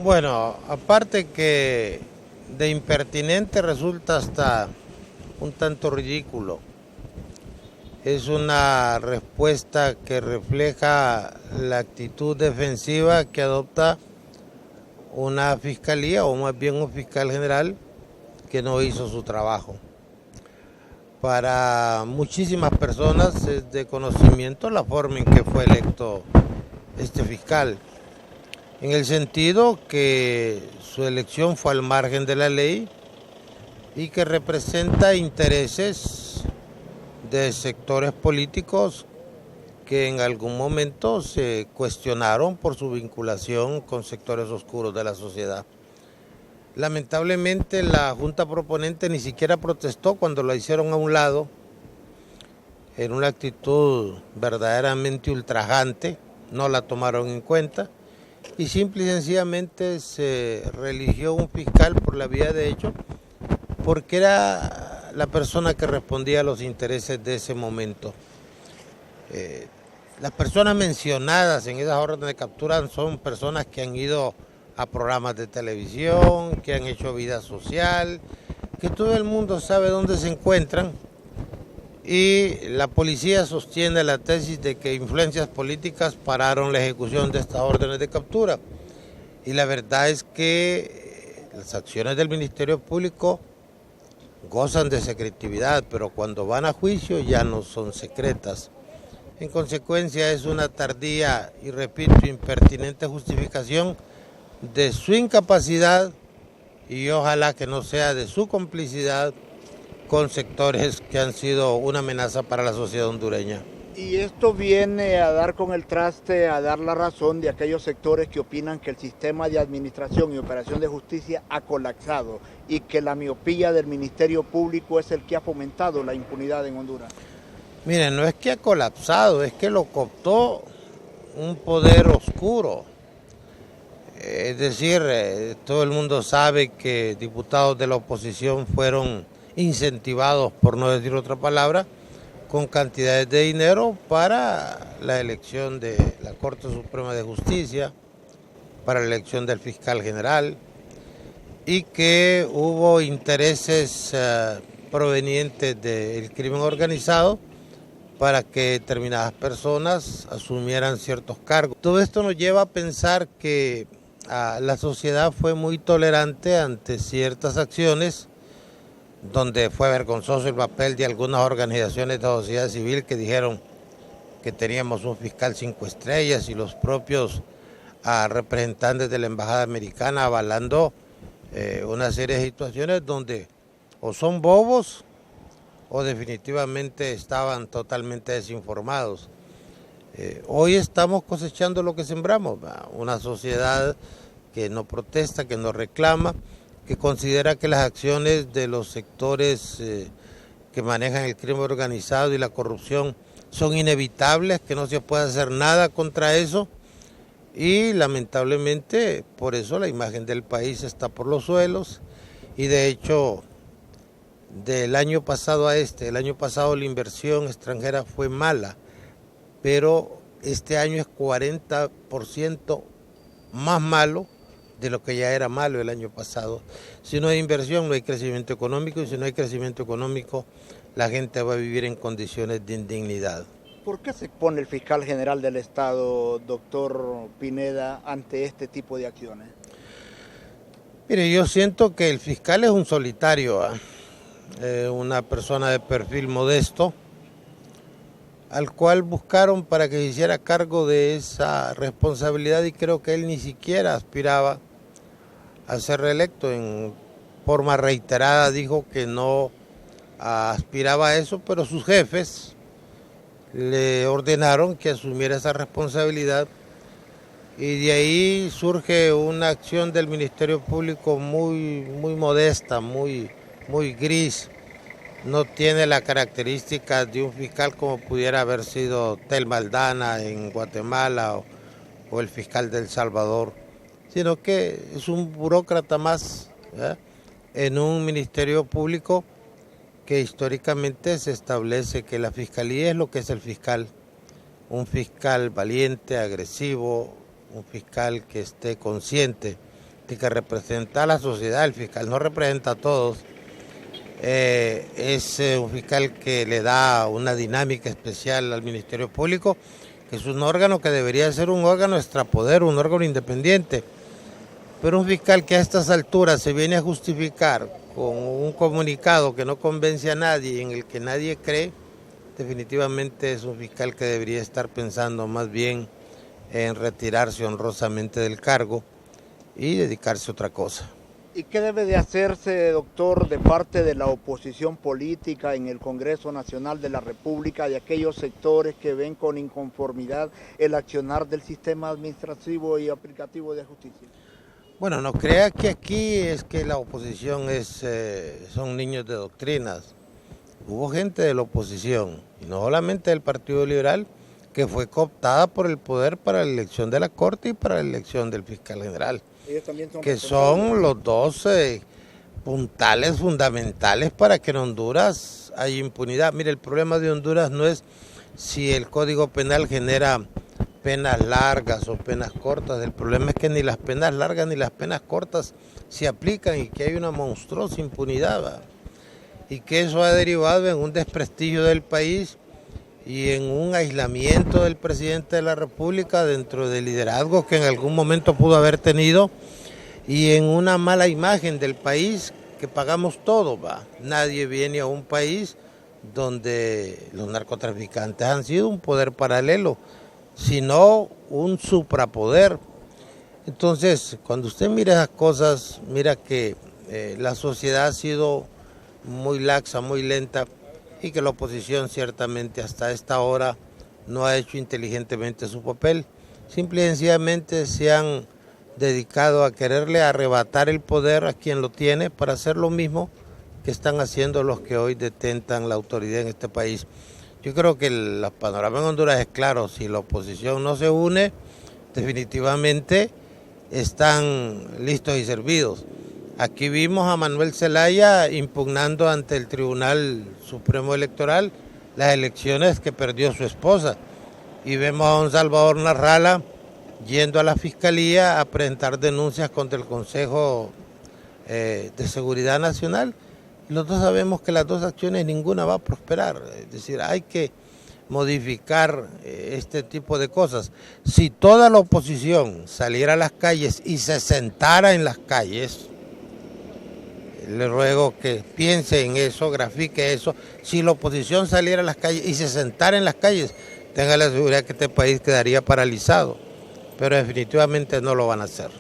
Bueno, aparte que de impertinente resulta hasta un tanto ridículo. Es una respuesta que refleja la actitud defensiva que adopta una fiscalía o más bien un fiscal general que no hizo su trabajo. Para muchísimas personas es de conocimiento la forma en que fue electo este fiscal, en el sentido que su elección fue al margen de la ley y que representa intereses de sectores políticos que en algún momento se cuestionaron por su vinculación con sectores oscuros de la sociedad. Lamentablemente la Junta Proponente ni siquiera protestó cuando la hicieron a un lado, en una actitud verdaderamente ultrajante, no la tomaron en cuenta y simple y sencillamente se reeligió un fiscal por la vía de hecho, porque era la persona que respondía a los intereses de ese momento. Las personas mencionadas en esas órdenes de captura son personas que han ido a programas de televisión, que han hecho vida social, que todo el mundo sabe dónde se encuentran, y la policía sostiene la tesis de que influencias políticas pararon la ejecución de estas órdenes de captura. Y la verdad es que las acciones del Ministerio Público gozan de secretividad, pero cuando van a juicio ya no son secretas. En consecuencia es una tardía y repito, impertinente justificación de su incapacidad y ojalá que no sea de su complicidad con sectores que han sido una amenaza para la sociedad hondureña. Y esto viene a dar con el traste, a dar la razón de aquellos sectores que opinan que el sistema de administración y operación de justicia ha colapsado y que la miopía del Ministerio Público es el que ha fomentado la impunidad en Honduras. Miren, no es que ha colapsado, es que lo cooptó un poder oscuro. Es decir, todo el mundo sabe que diputados de la oposición fueron incentivados, por no decir otra palabra, con cantidades de dinero para la elección de la Corte Suprema de Justicia, para la elección del fiscal general, y que hubo intereses provenientes del crimen organizado para que determinadas personas asumieran ciertos cargos. Todo esto nos lleva a pensar que la sociedad fue muy tolerante ante ciertas acciones, donde fue vergonzoso el papel de algunas organizaciones de la sociedad civil que dijeron que teníamos un fiscal 5 estrellas y los propios representantes de la embajada americana avalando una serie de situaciones donde o son bobos o definitivamente estaban totalmente desinformados. Hoy estamos cosechando lo que sembramos, una sociedad que no protesta, que no reclama, que considera que las acciones de los sectores que manejan el crimen organizado y la corrupción son inevitables, que no se puede hacer nada contra eso y lamentablemente por eso la imagen del país está por los suelos y de hecho del año pasado a el año pasado la inversión extranjera fue mala, pero este año es 40% más malo de lo que ya era malo el año pasado. Si no hay inversión, no hay crecimiento económico, y si no hay crecimiento económico, la gente va a vivir en condiciones de indignidad. ¿Por qué se pone el fiscal general del Estado, doctor Pineda, ante este tipo de acciones? Mire, yo siento que el fiscal es un solitario, una persona de perfil modesto, al cual buscaron para que se hiciera cargo de esa responsabilidad y creo que él ni siquiera aspiraba a ser reelecto. En forma reiterada dijo que no aspiraba a eso, pero sus jefes le ordenaron que asumiera esa responsabilidad y de ahí surge una acción del Ministerio Público muy modesta, muy gris. No tiene la característica de un fiscal como pudiera haber sido Tel Maldana en Guatemala o el fiscal de El Salvador, sino que es un burócrata más, ¿verdad?, en un ministerio público que históricamente se establece que la fiscalía es lo que es el fiscal, un fiscal valiente, agresivo, un fiscal que esté consciente de que representa a la sociedad. El fiscal no representa a todos. Es un fiscal que le da una dinámica especial al Ministerio Público, que es un órgano que debería ser un órgano extrapoder, un órgano independiente. Pero un fiscal que a estas alturas se viene a justificar con un comunicado que no convence a nadie y en el que nadie cree, definitivamente es un fiscal que debería estar pensando más bien en retirarse honrosamente del cargo y dedicarse a otra cosa. ¿Y qué debe de hacerse, doctor, de parte de la oposición política en el Congreso Nacional de la República, de aquellos sectores que ven con inconformidad el accionar del sistema administrativo y aplicativo de justicia? Bueno, no crea que aquí es que la oposición son niños de doctrinas. Hubo gente de la oposición, y no solamente del Partido Liberal, que fue cooptada por el poder para la elección de la Corte y para la elección del fiscal general. Ellos también que son los dos puntales fundamentales para que en Honduras haya impunidad. Mire, el problema de Honduras no es si el Código Penal genera penas largas o penas cortas. El problema es que ni las penas largas ni las penas cortas se aplican y que hay una monstruosa impunidad, ¿va? Y que eso ha derivado en un desprestigio del país y en un aislamiento del presidente de la República dentro del liderazgo que en algún momento pudo haber tenido y en una mala imagen del país que pagamos todo, ¿va? Nadie viene a un país donde los narcotraficantes han sido un poder paralelo, sino un suprapoder. Entonces, cuando usted mira esas cosas, mira que la sociedad ha sido muy laxa, muy lenta, y que la oposición ciertamente hasta esta hora no ha hecho inteligentemente su papel. Simple y sencillamente se han dedicado a quererle arrebatar el poder a quien lo tiene para hacer lo mismo que están haciendo los que hoy detentan la autoridad en este país. Yo creo que el panorama en Honduras es claro: si la oposición no se une, definitivamente están listos y servidos. Aquí vimos a Manuel Zelaya impugnando ante el Tribunal Supremo Electoral las elecciones que perdió su esposa. Y vemos a don Salvador Narrala yendo a la Fiscalía a presentar denuncias contra el Consejo de Seguridad Nacional. Los dos sabemos que las dos acciones ninguna va a prosperar. Es decir, hay que modificar este tipo de cosas. Si toda la oposición saliera a las calles y se sentara en las calles, le ruego que piense en eso, grafique eso. Si la oposición saliera a las calles y se sentara en las calles, tenga la seguridad que este país quedaría paralizado. Pero definitivamente no lo van a hacer.